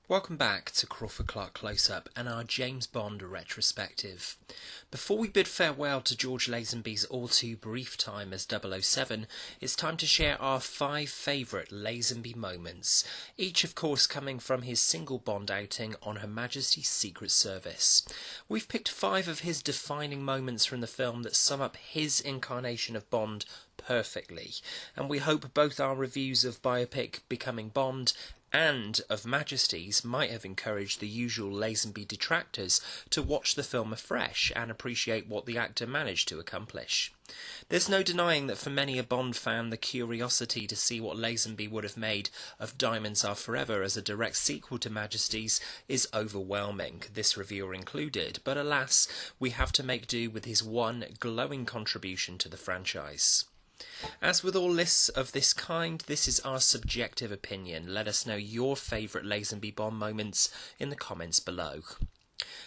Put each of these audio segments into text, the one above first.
Welcome back to Crawford-Clark Close-Up and our James Bond retrospective. Before we bid farewell to George Lazenby's all-too-brief time as 007, it's time to share our 5 favourite Lazenby moments, each of course coming from his single Bond outing on Her Majesty's Secret Service. We've picked 5 of his defining moments from the film that sum up his incarnation of Bond perfectly, and we hope both our reviews of biopic Becoming Bond and of Majesty's might have encouraged the usual Lazenby detractors to watch the film afresh and appreciate what the actor managed to accomplish. There's no denying that for many a Bond fan the curiosity to see what Lazenby would have made of Diamonds Are Forever as a direct sequel to Majesty's is overwhelming, this reviewer included, but alas, we have to make do with his one glowing contribution to the franchise. As with all lists of this kind, this is our subjective opinion. Let us know your favourite Lazenby Bond moments in the comments below.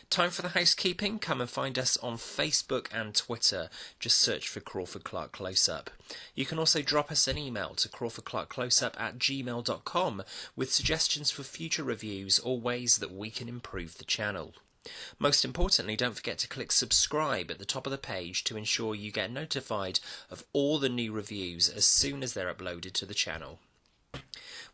Time for the housekeeping. Come and find us on Facebook and Twitter. Just search for Crawford-Clark Close-Up. You can also drop us an email to crawfordclarkcloseup@gmail.com with suggestions for future reviews or ways that we can improve the channel. Most importantly, don't forget to click subscribe at the top of the page to ensure you get notified of all the new reviews as soon as they're uploaded to the channel.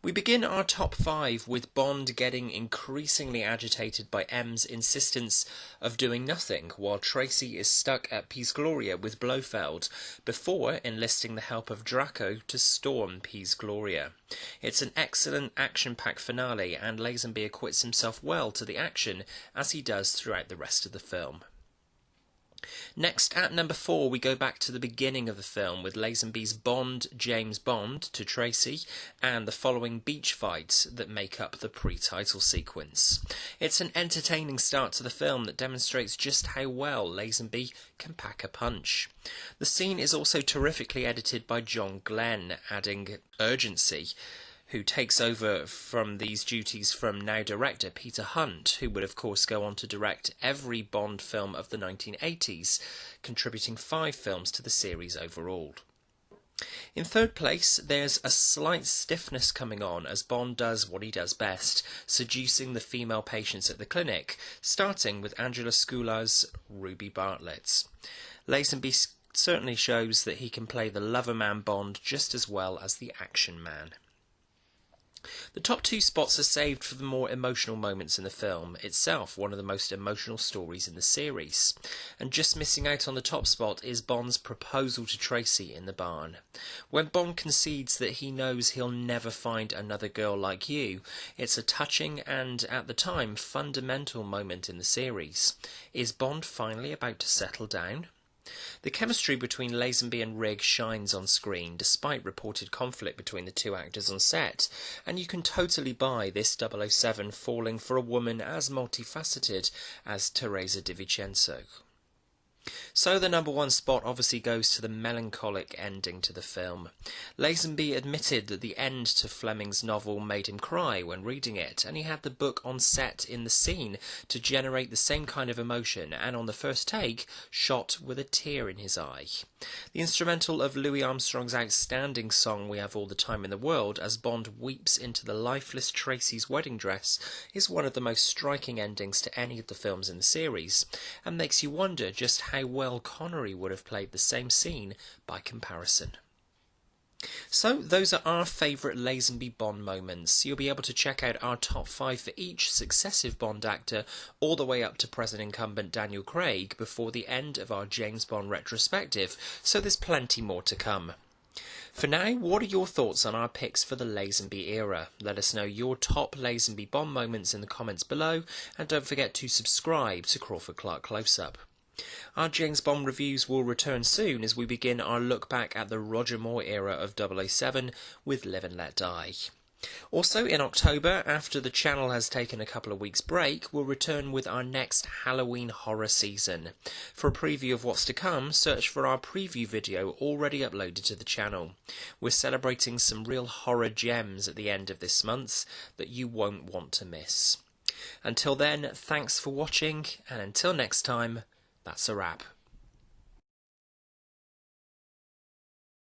We begin our top 5 with Bond getting increasingly agitated by M's insistence of doing nothing while Tracy is stuck at Piz Gloria with Blofeld before enlisting the help of Draco to storm Piz Gloria. It's an excellent action-packed finale and Lazenby acquits himself well to the action as he does throughout the rest of the film. Next, at number 4, we go back to the beginning of the film with Lazenby's Bond, James Bond to Tracy and the following beach fights that make up the pre-title sequence. It's an entertaining start to the film that demonstrates just how well Lazenby can pack a punch. The scene is also terrifically edited by John Glenn, adding urgency, who takes over from these duties from now director Peter Hunt, who would of course go on to direct every Bond film of the 1980s, contributing 5 films to the series overall. In third place, there's a slight stiffness coming on as Bond does what he does best, seducing the female patients at the clinic, starting with Angela Scula's Ruby Bartlett. Lazenby certainly shows that he can play the lover man Bond just as well as the action man. The top 2 spots are saved for the more emotional moments in the film, itself one of the most emotional stories in the series. And just missing out on the top spot is Bond's proposal to Tracy in the barn. When Bond concedes that he knows he'll never find another girl like you, it's a touching and, at the time, fundamental moment in the series. Is Bond finally about to settle down? The chemistry between Lazenby and Rigg shines on screen, despite reported conflict between the 2 actors on set, and you can totally buy this 007 falling for a woman as multifaceted as Teresa Di Vincenzo. So the number 1 spot obviously goes to the melancholic ending to the film. Lazenby admitted that the end to Fleming's novel made him cry when reading it, and he had the book on set in the scene to generate the same kind of emotion, and on the first take, shot with a tear in his eye. The instrumental of Louis Armstrong's outstanding song We Have All the Time in the World as Bond weeps into the lifeless Tracy's wedding dress is one of the most striking endings to any of the films in the series, and makes you wonder just how well Connery would have played the same scene by comparison. So those are our favourite Lazenby Bond moments. You'll be able to check out our top 5 for each successive Bond actor all the way up to present incumbent Daniel Craig before the end of our James Bond retrospective, so there's plenty more to come. For now, what are your thoughts on our picks for the Lazenby era? Let us know your top Lazenby Bond moments in the comments below, and don't forget to subscribe to Crawford-Clark Close-Up. Our James Bond reviews will return soon as we begin our look back at the Roger Moore era of 007 with Live and Let Die. Also in October, after the channel has taken a couple of weeks break, we'll return with our next Halloween horror season. For a preview of what's to come, search for our preview video already uploaded to the channel. We're celebrating some real horror gems at the end of this month that you won't want to miss. Until then, thanks for watching, and until next time, that's a wrap.